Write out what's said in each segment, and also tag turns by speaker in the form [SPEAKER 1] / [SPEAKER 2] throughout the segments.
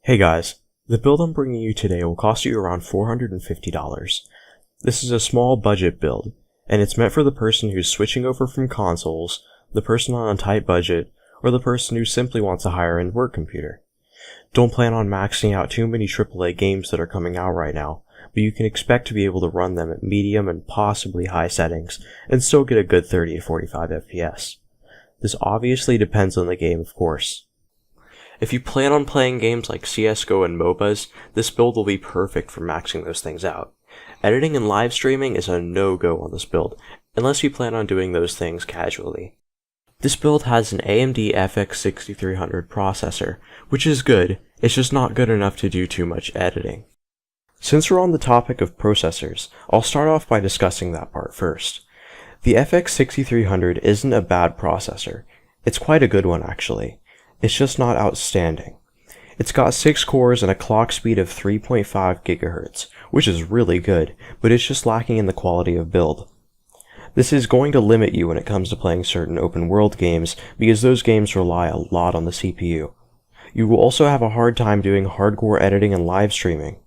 [SPEAKER 1] Hey guys, the build I'm bringing you today will cost you around $450. This is a small budget build, and it's meant for the person who's switching over from consoles, the person on a tight budget, or the person who simply wants a higher-end work computer. Don't plan on maxing out too many AAA games that are coming out right now, but you can expect to be able to run them at medium and possibly high settings, and still get a good 30 to 45 FPS. This obviously depends on the game, of course. If you plan on playing games like CSGO and MOBAs, this build will be perfect for maxing those things out. Editing and live streaming is a no-go on this build, unless you plan on doing those things casually. This build has an AMD FX-6300 processor, which is good, it's just not good enough to do too much editing. Since we're on the topic of processors, I'll start off by discussing that part first. The FX-6300 isn't a bad processor. It's quite a good one actually. It's just not outstanding. It's got 6 cores and a clock speed of 3.5 GHz, which is really good, but it's just lacking in the quality of build. This is going to limit you when it comes to playing certain open world games, because those games rely a lot on the CPU. You will also have a hard time doing hardcore editing and live streaming.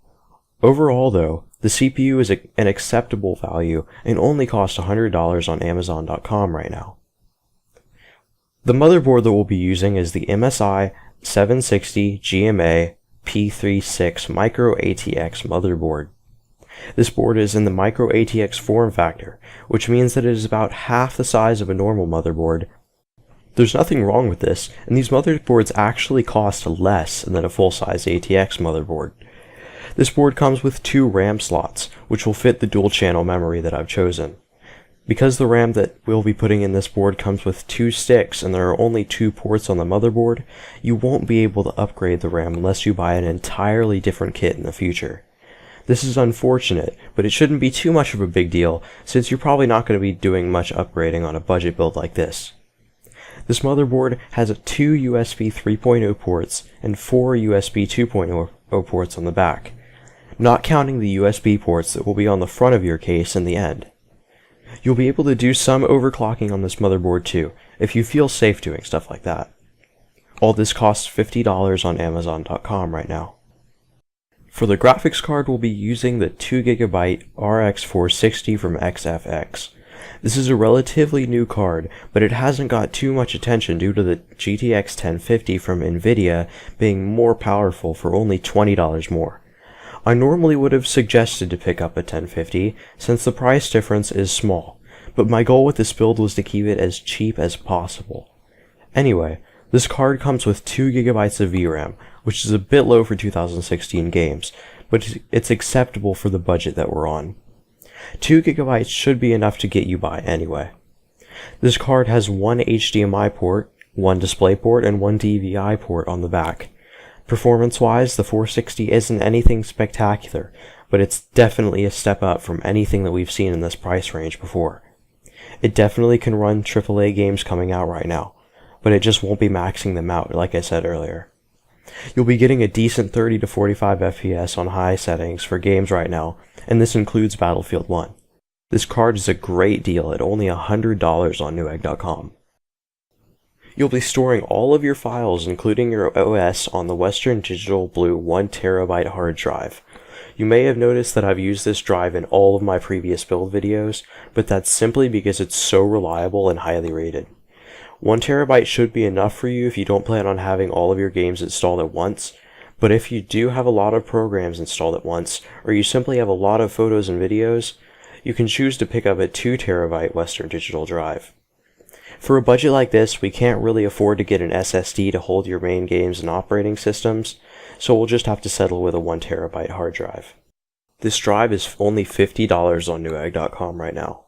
[SPEAKER 1] Overall though, the CPU is an acceptable value and only costs $100 on Amazon.com right now. The motherboard that we'll be using is the MSI 760 GMA P36 Micro-ATX motherboard. This board is in the Micro-ATX form factor, which means that it is about half the size of a normal motherboard. There's nothing wrong with this, and these motherboards actually cost less than a full-size ATX motherboard. This board comes with 2 RAM slots, which will fit the dual-channel memory that I've chosen. Because the RAM that we'll be putting in this board comes with 2 sticks and there are only 2 ports on the motherboard, you won't be able to upgrade the RAM unless you buy an entirely different kit in the future. This is unfortunate, but it shouldn't be too much of a big deal since you're probably not going to be doing much upgrading on a budget build like this. This motherboard has 2 USB 3.0 ports and 4 USB 2.0 ports on the back, not counting the USB ports that will be on the front of your case in the end. You'll be able to do some overclocking on this motherboard too, if you feel safe doing stuff like that. All this costs $50 on Amazon.com right now. For the graphics card, we'll be using the 2GB RX 460 from XFX. This is a relatively new card, but it hasn't got too much attention due to the GTX 1050 from NVIDIA being more powerful for only $20 more. I normally would have suggested to pick up a 1050 since the price difference is small, but my goal with this build was to keep it as cheap as possible. Anyway, this card comes with 2GB of VRAM, which is a bit low for 2016 games, but it's acceptable for the budget that we're on. 2GB should be enough to get you by anyway. This card has 1 HDMI port, 1 DisplayPort, and 1 DVI port on the back. Performance-wise, the 460 isn't anything spectacular, but it's definitely a step up from anything that we've seen in this price range before. It definitely can run AAA games coming out right now, but it just won't be maxing them out like I said earlier. You'll be getting a decent 30 to 45 FPS on high settings for games right now, and this includes Battlefield 1. This card is a great deal at only $100 on Newegg.com. You'll be storing all of your files, including your OS, on the Western Digital Blue 1TB hard drive. You may have noticed that I've used this drive in all of my previous build videos, but that's simply because it's so reliable and highly rated. 1TB should be enough for you if you don't plan on having all of your games installed at once, but if you do have a lot of programs installed at once, or you simply have a lot of photos and videos, you can choose to pick up a 2TB Western Digital drive. For a budget like this, we can't really afford to get an SSD to hold your main games and operating systems, so we'll just have to settle with a 1TB hard drive. This drive is only $50 on Newegg.com right now.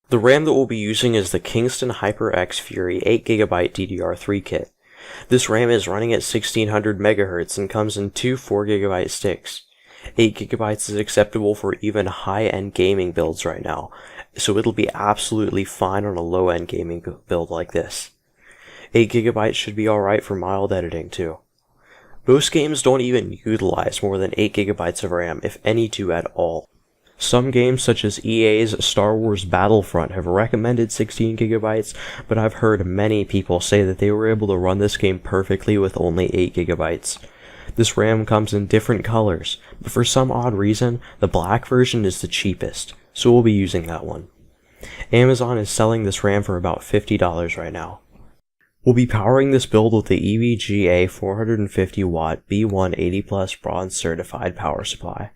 [SPEAKER 1] The RAM that we'll be using is the Kingston HyperX Fury 8GB DDR3 kit. This RAM is running at 1600 MHz and comes in 2 4GB sticks. 8GB is acceptable for even high-end gaming builds right now, so it'll be absolutely fine on a low-end gaming build like this. 8GB should be alright for mild editing too. Most games don't even utilize more than 8GB of RAM, if any do at all. Some games such as EA's Star Wars Battlefront have recommended 16GB, but I've heard many people say that they were able to run this game perfectly with only 8GB. This RAM comes in different colors, but for some odd reason, the black version is the cheapest, so we'll be using that one. Amazon is selling this RAM for about $50 right now. We'll be powering this build with the EVGA 450 watt B180 Plus bronze certified power supply.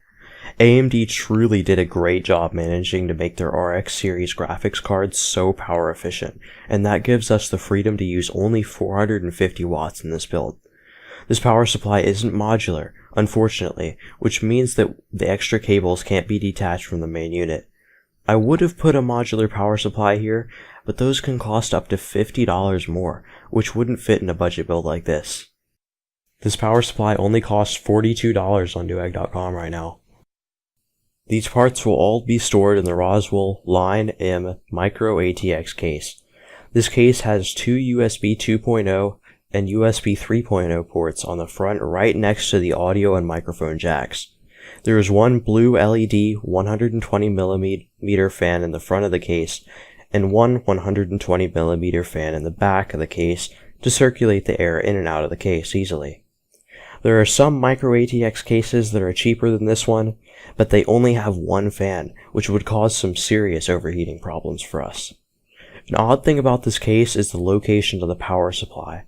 [SPEAKER 1] AMD truly did a great job managing to make their RX series graphics cards so power efficient, and that gives us the freedom to use only 450 watts in this build. This power supply isn't modular, unfortunately, which means that the extra cables can't be detached from the main unit. I would have put a modular power supply here, but those can cost up to $50 more, which wouldn't fit in a budget build like this. This power supply only costs $42 on Newegg.com right now. These parts will all be stored in the Rosewill Line M Micro-ATX case. This case has two USB 2.0 and USB 3.0 ports on the front right next to the audio and microphone jacks. There is one blue LED 120mm fan in the front of the case, and one 120mm fan in the back of the case to circulate the air in and out of the case easily. There are some Micro-ATX cases that are cheaper than this one, but they only have one fan, which would cause some serious overheating problems for us. An odd thing about this case is the location of the power supply.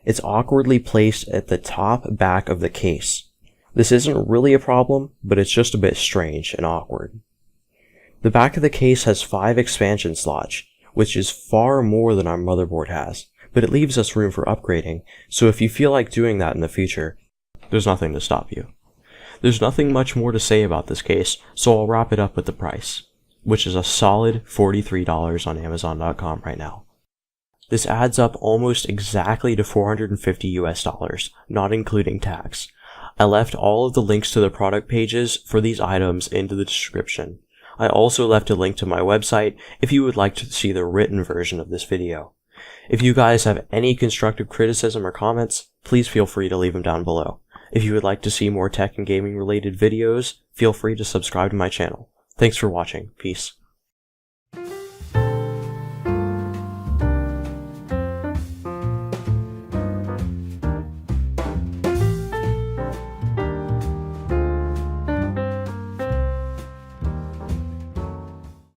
[SPEAKER 1] It's awkwardly placed at the top back of the case. This isn't really a problem, but it's just a bit strange and awkward. The back of the case has 5 expansion slots, which is far more than our motherboard has, but it leaves us room for upgrading, so if you feel like doing that in the future, there's nothing to stop you. There's nothing much more to say about this case, so I'll wrap it up with the price, which is a solid $43 on Amazon.com right now. This adds up almost exactly to $450 US, not including tax. I left all of the links to the product pages for these items into the description. I also left a link to my website if you would like to see the written version of this video. If you guys have any constructive criticism or comments, please feel free to leave them down below. If you would like to see more tech and gaming related videos, feel free to subscribe to my channel. Thanks for watching. Peace.